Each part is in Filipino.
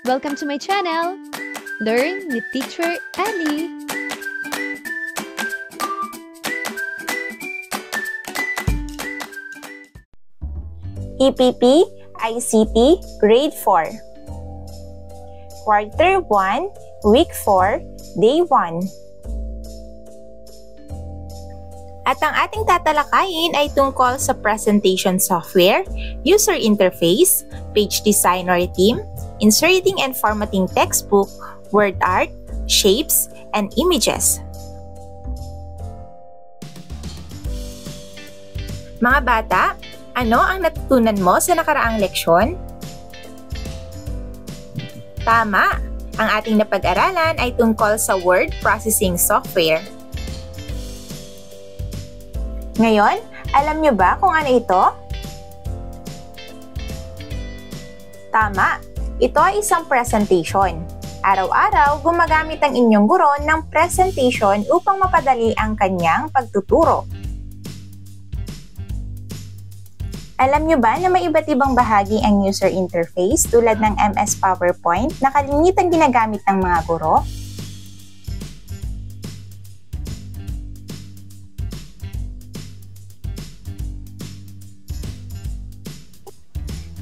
Welcome to my channel! Learn with Teacher Ali! EPP ICT Grade 4 Quarter 1, Week 4, Day 1. At ang ating tatalakayin ay tungkol sa presentation software, user interface, page design or theme, inserting and formatting textbook, word art, shapes, and images. Mga bata, ano ang natutunan mo sa nakaraang leksyon? Tama! Ang ating napag-aralan ay tungkol sa word processing software. Ngayon, alam niyo ba kung ano ito? Tama! Ito ay isang presentation. Araw-araw, gumagamit ang inyong guro ng presentation upang mapadali ang kanyang pagtuturo. Alam niyo ba na may iba't ibang bahagi ang user interface tulad ng MS PowerPoint na kalimitang ginagamit ng mga guro?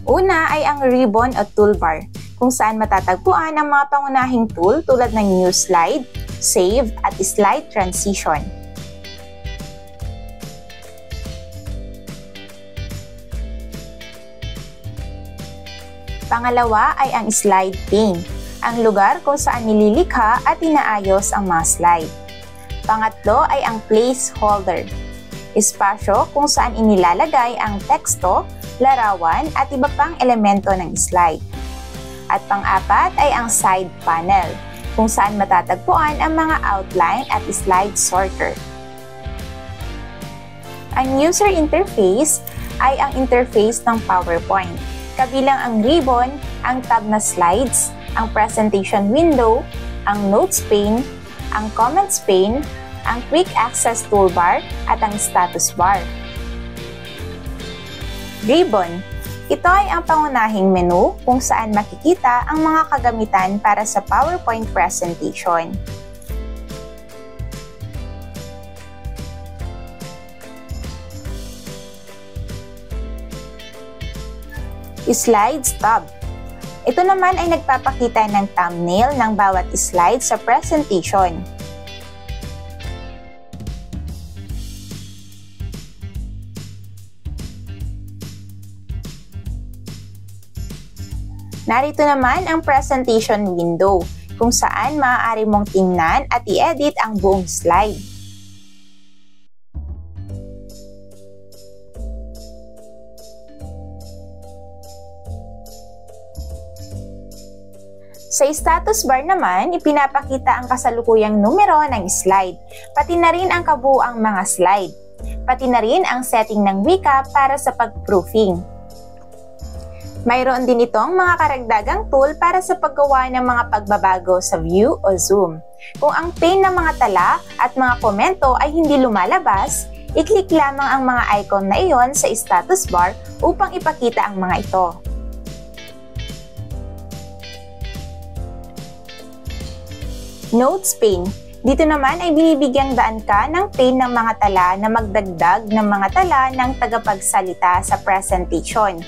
Una ay ang ribbon o toolbar, kung saan matatagpuan ang mga pangunahing tool tulad ng New Slide, Save, at Slide Transition. Pangalawa ay ang Slide Pane, ang lugar kung saan nililikha at inaayos ang mga slide. Pangatlo ay ang Placeholder, espasyo kung saan inilalagay ang teksto, larawan at iba pang elemento ng slide. At pang-apat ay ang Side Panel, kung saan matatagpuan ang mga outline at slide sorter. Ang user interface ay ang interface ng PowerPoint, kabilang ang ribbon, ang tab na slides, ang presentation window, ang notes pane, ang comments pane, ang quick access toolbar at ang status bar. Ribbon. Ito ay ang pangunahing menu kung saan makikita ang mga kagamitan para sa PowerPoint presentation. Slides tab. Ito naman ay nagpapakita ng thumbnail ng bawat slide sa presentation. Narito naman ang presentation window, kung saan maaari mong tingnan at i-edit ang buong slide. Sa status bar naman, ipinapakita ang kasalukuyang numero ng slide, pati na rin ang kabuuang mga slide, pati na rin ang setting ng wika para sa pag-proofing. Mayroon din itong mga karagdagang tool para sa paggawa ng mga pagbabago sa view o zoom. Kung ang pane ng mga tala at mga komento ay hindi lumalabas, i-click lamang ang mga icon na iyon sa status bar upang ipakita ang mga ito. Notes pane. Dito naman ay binibigyang daan ka ng pane ng mga tala na magdagdag ng mga tala ng tagapagsalita sa presentation.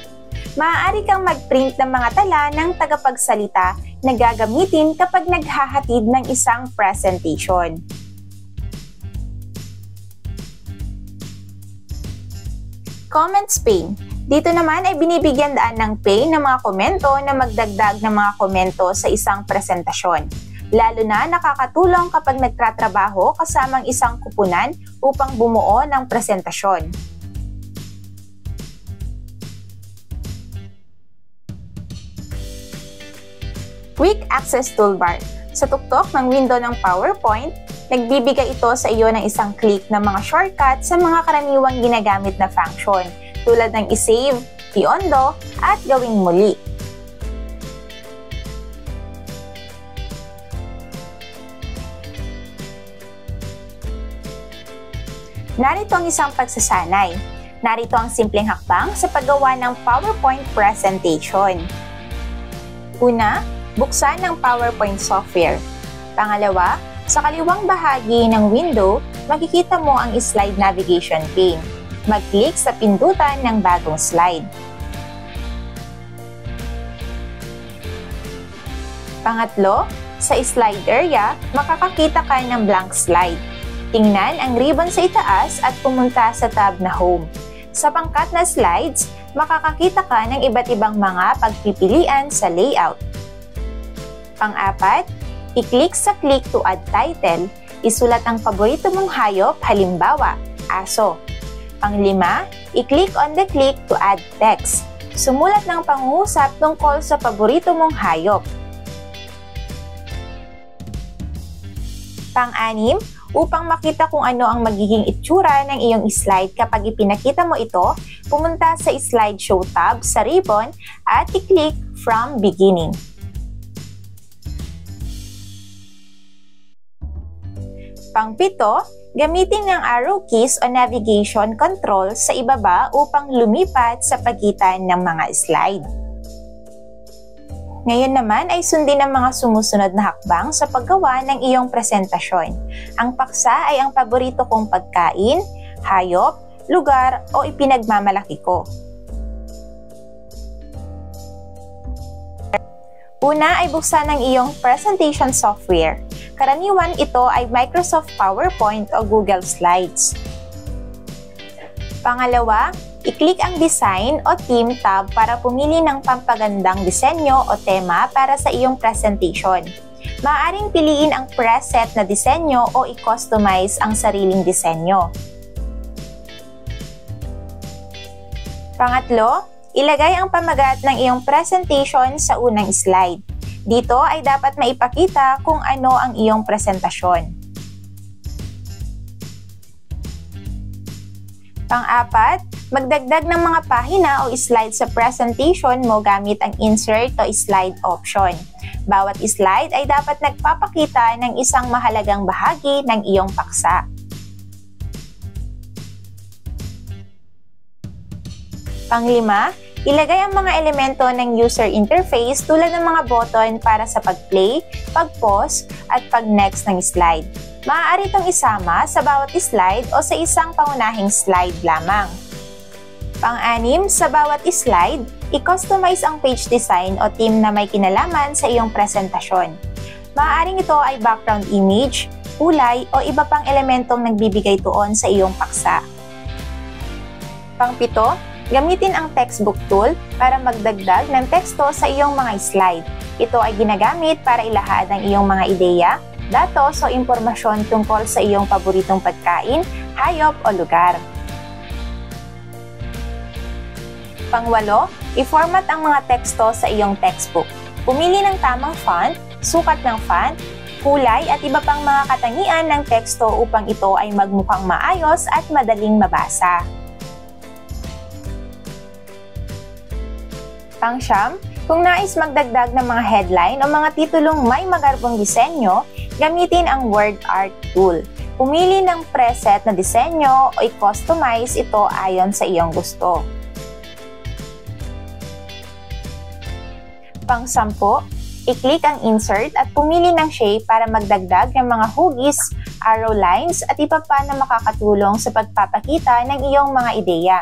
Maaari kang mag-print ng mga tala ng tagapagsalita na gagamitin kapag naghahatid ng isang presentation. Comments pane. Dito naman ay binibigyan daan ng pane ng mga komento na magdagdag ng mga komento sa isang presentasyon. Lalo na nakakatulong kapag nagtatrabaho kasamang isang kupunan upang bumuo ng presentasyon. Quick Access Toolbar. Sa tuktok ng window ng PowerPoint, nagbibigay ito sa iyo ng isang click ng mga shortcut sa mga karaniwang ginagamit na function, tulad ng i-save, i-undo, at gawing muli. Narito ang isang pagsasanay. Narito ang simpleng hakbang sa paggawa ng PowerPoint presentation. Una, buksan ang PowerPoint software. Pangalawa, sa kaliwang bahagi ng window, makikita mo ang slide navigation pane. Mag-click sa pindutan ng bagong slide. Pangatlo, sa slide area, makakakita ka ng blank slide. Tingnan ang ribbon sa itaas at pumunta sa tab na Home. Sa pangkat na slides, makakakita ka ng iba't ibang mga pagpipilian sa layout. Pang-apat, i-click sa Click to add title. Isulat ang paborito mong hayop, halimbawa, aso. Pang-lima, i-click on the click to add text. Sumulat ng pangungusap tungkol sa paborito mong hayop. Pang-anim, upang makita kung ano ang magiging itsura ng iyong slide kapag ipinakita mo ito, pumunta sa Slideshow tab sa ribbon at i-click From Beginning. Pang-pito, gamitin ang arrow keys o navigation control sa ibaba upang lumipat sa pagitan ng mga slide. Ngayon naman ay sundin ang mga sumusunod na hakbang sa paggawa ng iyong presentasyon. Ang paksa ay ang paborito kong pagkain, hayop, lugar o ipinagmamalaki ko. Una ay buksan ang iyong presentation software. Karaniwan ito ay Microsoft PowerPoint o Google Slides. Pangalawa, i-click ang Design o Theme tab para pumili ng pampagandang disenyo o tema para sa iyong presentation. Maaaring piliin ang preset na disenyo o i-customize ang sariling disenyo. Pangatlo, ilagay ang pamagat ng iyong presentation sa unang slide. Dito ay dapat maipakita kung ano ang iyong presentasyon. Pang-apat, magdagdag ng mga pahina o slide sa presentation mo gamit ang Insert o Slide option. Bawat slide ay dapat nagpapakita ng isang mahalagang bahagi ng iyong paksa. Pang-lima, ilagay ang mga elemento ng user interface tulad ng mga button para sa pag-play, pag-pause, at pag-next ng slide. Maaari itong isama sa bawat slide o sa isang pangunahing slide lamang. Pang-anim, sa bawat slide, i-customize ang page design o theme na may kinalaman sa iyong presentasyon. Maaaring ito ay background image, kulay, o iba pang elementong nagbibigay tuon sa iyong paksa. Pang-pito, gamitin ang textbook tool para magdagdag ng teksto sa iyong mga slide. Ito ay ginagamit para ilahad ang iyong mga ideya, datos o impormasyon tungkol sa iyong paboritong pagkain, hayop o lugar. Pangwalo, i-format ang mga teksto sa iyong textbook. Pumili ng tamang font, sukat ng font, kulay at iba pang mga katangian ng teksto upang ito ay magmukhang maayos at madaling mabasa. Pang-siyam, kung nais magdagdag ng mga headline o mga titulong may magarbong disenyo, gamitin ang Word Art tool. Pumili ng preset na disenyo o i-customize ito ayon sa iyong gusto. Pang-sampu, i-click ang Insert at pumili ng shape para magdagdag ng mga hugis, arrow lines at iba pa na makakatulong sa pagpapakita ng iyong mga ideya.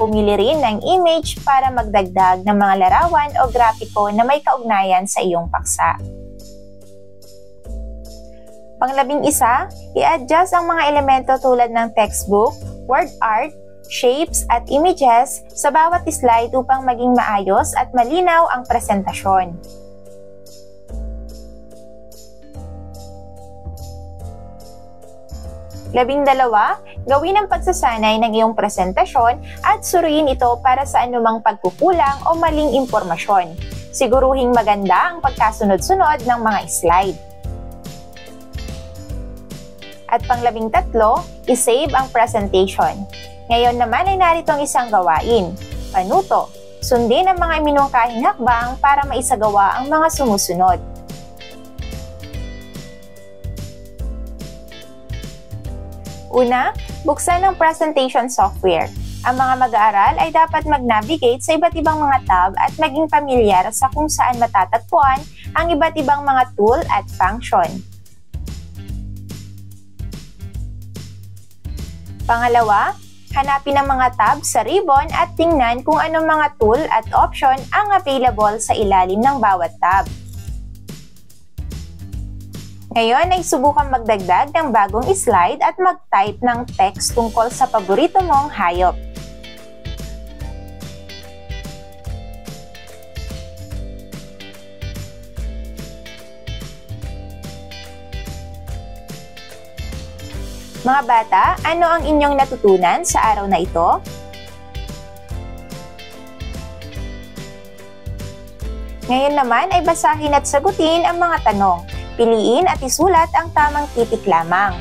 Pumili rin ng image para magdagdag ng mga larawan o grafiko na may kaugnayan sa iyong paksa. Pang-11, i-adjust ang mga elemento tulad ng textbook, word art, shapes at images sa bawat slide upang maging maayos at malinaw ang presentasyon. 12, gawin ang pagsasanay ng iyong presentasyon at suriin ito para sa anumang pagkukulang o maling impormasyon. Siguruhing maganda ang pagkasunod-sunod ng mga slide. At pang-13, i-save ang presentation. Ngayon naman ay narito ang isang gawain. Panuto, sundin ang mga iminungkahing hakbang para maisagawa ang mga sumusunod. Una, buksan ang presentation software. Ang mga mag-aaral ay dapat mag-navigate sa iba't ibang mga tab at maging pamilyar sa kung saan matatagpuan ang iba't ibang mga tool at function. Pangalawa, hanapin ang mga tab sa ribbon at tingnan kung anong mga tool at option ang available sa ilalim ng bawat tab. Ngayon ay subukang magdagdag ng bagong slide at mag-type ng text tungkol sa paborito mong hayop. Mga bata, ano ang inyong natutunan sa araw na ito? Ngayon naman ay basahin at sagutin ang mga tanong. Piliin at isulat ang tamang titik lamang.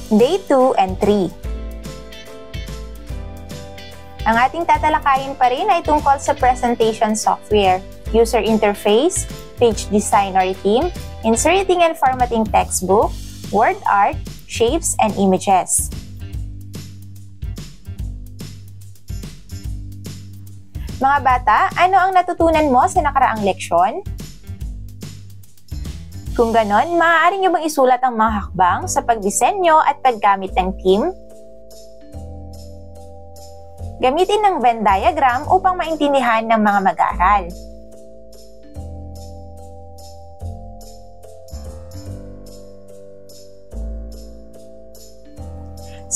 Day 2 and 3. Ang ating tatalakayin pa rin ay tungkol sa presentation software, user interface, page design or theme, inserting and formatting textbook, word art, shapes, and images. Mga bata, ano ang natutunan mo sa nakaraang leksyon? Kung ganon, maaari nyo bang isulat ang mga hakbang sa pagdisenyo at paggamit ng theme? Gamitin ng Venn diagram upang maintindihan ng mga mag-aaral.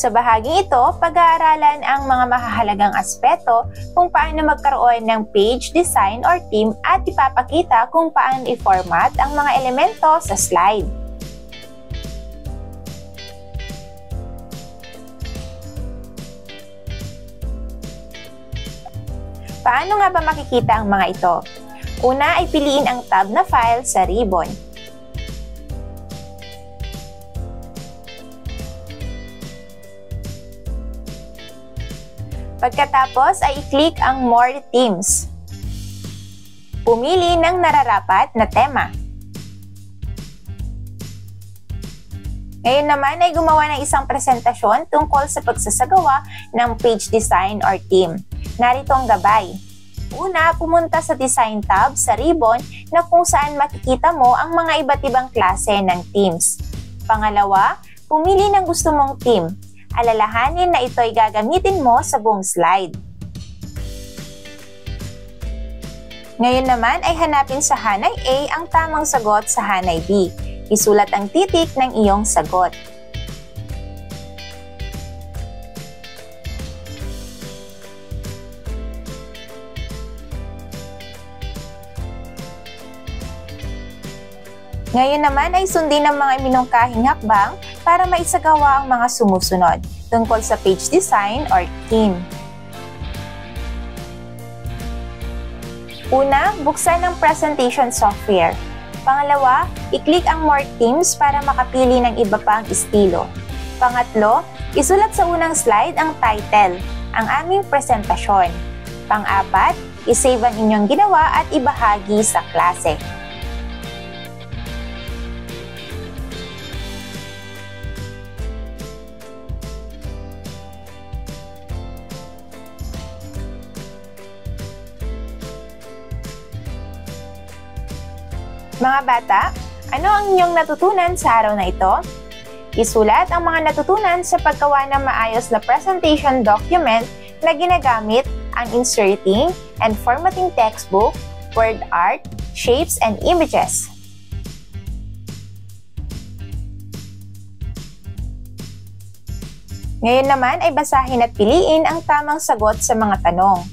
Sa bahaging ito, pag-aaralan ang mga mahahalagang aspeto kung paano magkaroon ng page design or theme at ipapakita kung paano i-format ang mga elemento sa slide. Paano nga ba makikita ang mga ito? Una ay piliin ang tab na file sa ribbon. Pagkatapos ay i-click ang More Themes. Pumili ng nararapat na tema. Ngayon naman ay gumawa ng isang presentasyon tungkol sa pagsasagawa ng page design or theme. Narito ang gabay. Una, pumunta sa Design tab sa ribbon na kung saan makikita mo ang mga iba't ibang klase ng themes. Pangalawa, pumili ng gusto mong theme. Alalahanin na ito'y gagamitin mo sa buong slide. Ngayon naman ay hanapin sa hanay A ang tamang sagot sa hanay B. Isulat ang titik ng iyong sagot. Ngayon naman ay sundin ang mga iminungkahing hakbang para maisagawa ang mga sumusunod tungkol sa page design or theme. Una, buksan ang presentation software. Pangalawa, i-click ang More Themes para makapili ng iba pang estilo. Pangatlo, isulat sa unang slide ang title, ang aming presentasyon. Pang-apat, isave ang inyong ginawa at ibahagi sa klase. Mga bata, ano ang inyong natutunan sa araw na ito? Isulat ang mga natutunan sa paggawa ng maayos na presentation document na ginagamit ang inserting and formatting textbook, word art, shapes, and images. Ngayon naman ay basahin at piliin ang tamang sagot sa mga tanong.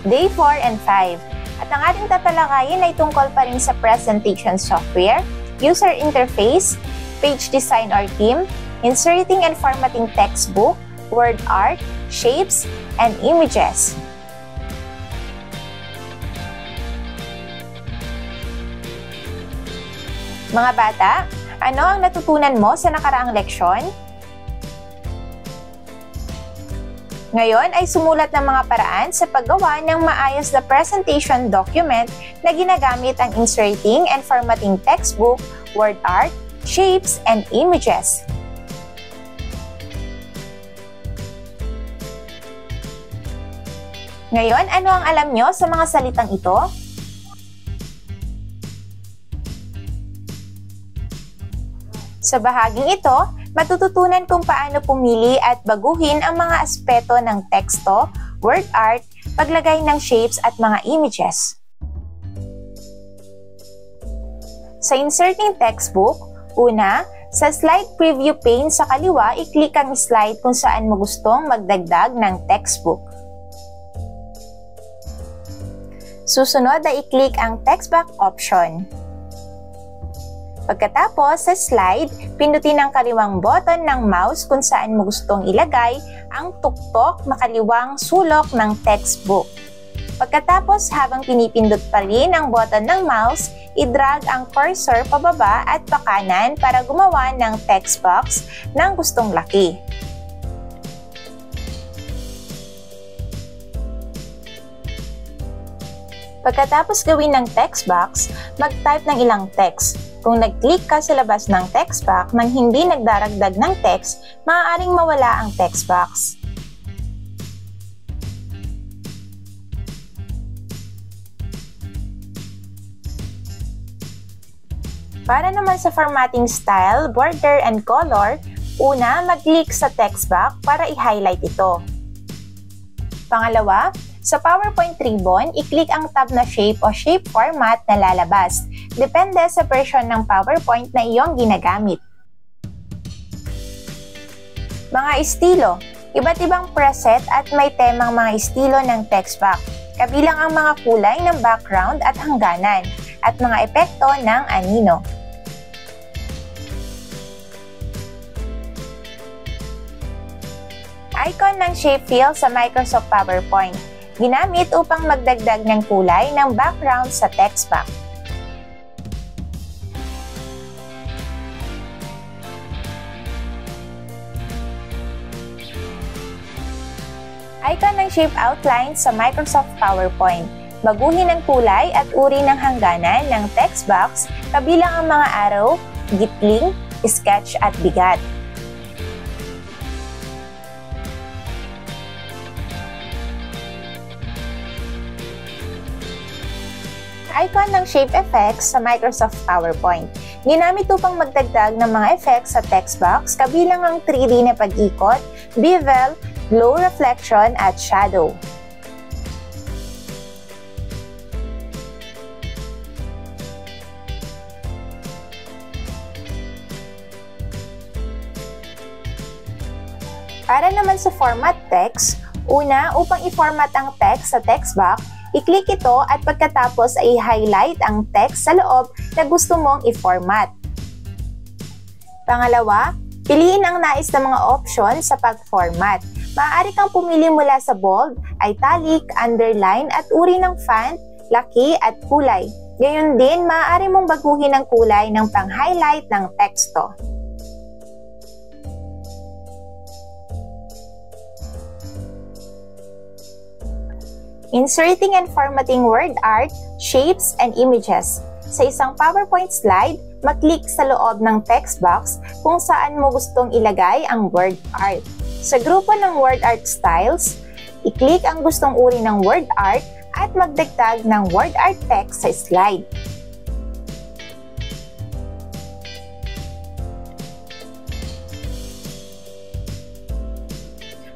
Day 4 and 5. At ang ating tatalakayin ay tungkol pa rin sa presentation software, user interface, page design or theme, inserting and formatting textbook, word art, shapes, and images. Mga bata, ano ang natutunan mo sa nakaraang leksyon? Ngayon ay sumulat ng mga paraan sa paggawa ng maayos na presentation document na ginagamit ang inserting and formatting textbook, word art, shapes, and images. Ngayon, ano ang alam nyo sa mga salitang ito? Sa bahaging ito, matututunan kung paano pumili at baguhin ang mga aspeto ng teksto, word art, paglagay ng shapes at mga images. Sa inserting textbook, una, sa slide preview pane sa kaliwa, i-click ang slide kung saan mo gustong magdagdag ng textbook. Susunod ay i-click ang text box option. Pagkatapos sa slide, pindutin ang kaliwang button ng mouse kung saan mo gustong ilagay ang tuktok na kaliwang sulok ng textbook. Pagkatapos habang pinipindot pa rin ang button ng mouse, i-drag ang cursor pababa at pakanan para gumawa ng text box ng gustong laki. Pagkatapos gawin ng text box, mag-type ng ilang text. Kung nag-click ka sa labas ng text box nang hindi nagdaragdag ng text, maaaring mawala ang text box. Para naman sa formatting style, border, and color, una, mag-click sa text box para i-highlight ito. Pangalawa, sa PowerPoint ribbon, i-click ang tab na shape o shape format na lalabas. Depende sa version ng PowerPoint na iyong ginagamit. Mga estilo. Iba't ibang preset at may temang mga estilo ng text box, kabilang ang mga kulay ng background at hangganan, at mga epekto ng anino. Icon ng shape fill sa Microsoft PowerPoint. Ginamit upang magdagdag ng kulay ng background sa text box. Icon ng shape outline sa Microsoft PowerPoint. Baguhin ang kulay at uri ng hangganan ng text box kabilang ang mga arrow, gitling, sketch at bigat. Icon ng shape effects sa Microsoft PowerPoint. Ginamit upang magdagdag ng mga effects sa text box kabilang ang 3D na pag-ikot, bevel, glow reflection at shadow. Para naman sa format text, una, upang i-format ang text sa text box, i-click ito at pagkatapos ay i-highlight ang text sa loob na gusto mong i-format. Pangalawa, piliin ang nais na mga option sa pag-format. Maaari kang pumili mula sa bold, italic, underline at uri ng font, laki at kulay. Gayon din, maaari mong baguhin ang kulay ng pang-highlight ng teksto. Inserting and formatting word art, shapes, and images. Sa isang PowerPoint slide, mag-click sa loob ng text box kung saan mo gustong ilagay ang word art. Sa grupo ng word art styles, i-click ang gustong uri ng word art at magdagdag ng word art text sa slide.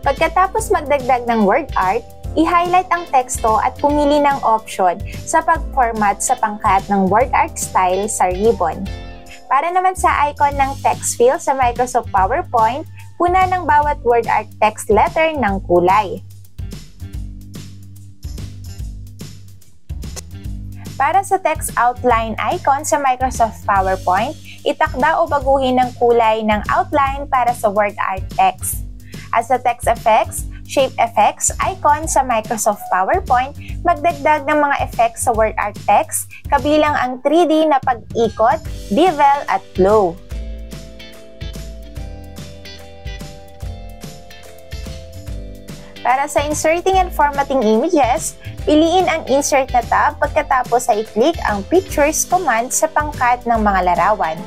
Pagkatapos magdagdag ng word art, i-highlight ang teksto at pumili ng option sa pag-format sa pangkat ng word art style sa ribbon. Para naman sa icon ng text fill sa Microsoft PowerPoint, puna ng bawat word art text letter ng kulay. Para sa text outline icon sa Microsoft PowerPoint, itakda o baguhin ng kulay ng outline para sa word art text. At sa text effects, shape effects icon sa Microsoft PowerPoint, magdagdag ng mga effects sa word art text, kabilang ang 3D na pag-ikot, bevel at flow. Para sa inserting and formatting images, piliin ang Insert na tab pagkatapos ay i-click ang Pictures command sa pangkat ng mga larawan.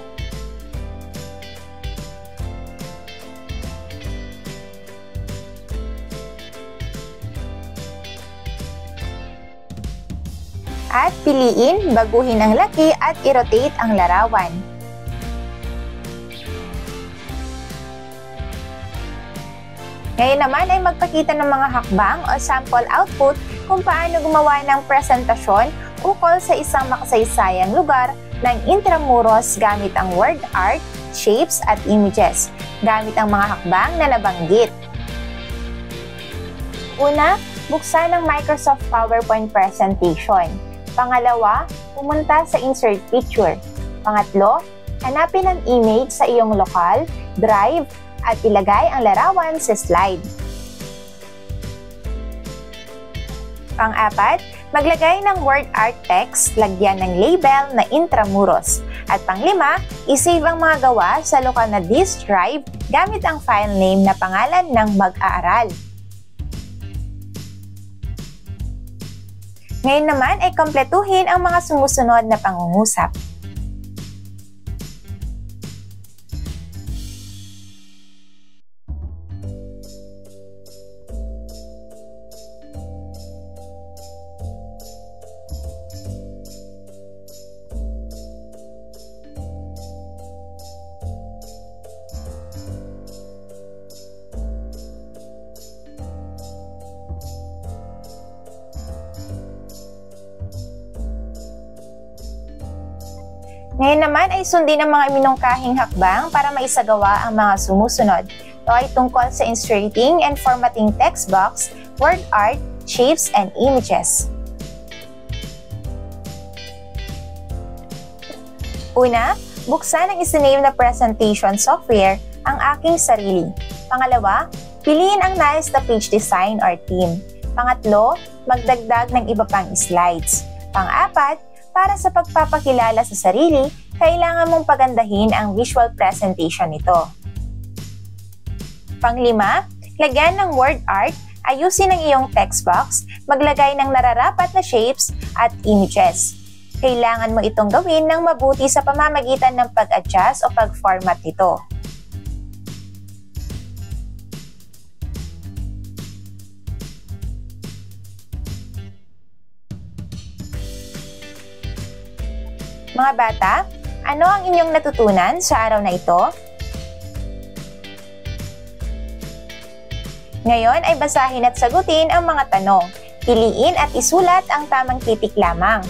At piliin, baguhin ang laki at i-rotate ang larawan. Ngayon naman ay magpakita ng mga hakbang o sample output kung paano gumawa ng presentasyon ukol sa isang makasaysayang lugar ng Intramuros gamit ang word art, shapes at images, gamit ang mga hakbang na nabanggit. Una, buksan ang Microsoft PowerPoint presentation. Pangalawa, pumunta sa Insert Picture. Pangatlo, hanapin ang image sa iyong lokal, drive, at ilagay ang larawan sa slide. Pang-apat, maglagay ng word art text, lagyan ng label na Intramuros. At pang-lima, isave ang mga gawa sa lokal na disk drive gamit ang file name na pangalan ng mag-aaral. Ngayon naman ay kompletuhin ang mga sumusunod na pangungusap. Ngayon naman ay sundin ang mga minungkahing hakbang para maisagawa ang mga sumusunod. Ito ay tungkol sa inserting and formatting text box, word art, shapes, and images. Una, buksan ang isinave na presentation software, ang aking sarili. Pangalawa, piliin ang nais na page design or theme. Pangatlo, magdagdag ng iba pang slides. Pang-apat, para sa pagpapakilala sa sarili, kailangan mong pagandahin ang visual presentation nito. Pang-lima, lagyan ng word art, ayusin ang iyong text box, maglagay ng nararapat na shapes at images. Kailangan mo itong gawin ng mabuti sa pamamagitan ng pag-adjust o pag-format nito. Mga bata, ano ang inyong natutunan sa araw na ito? Ngayon ay basahin at sagutin ang mga tanong. Piliin at isulat ang tamang titik lamang.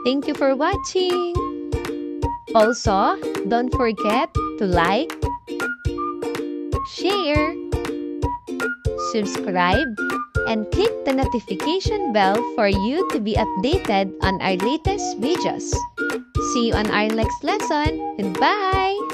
Thank you for watching! Also, don't forget to like, share, subscribe, and click the notification bell for you to be updated on our latest videos. See you on our next lesson. Goodbye!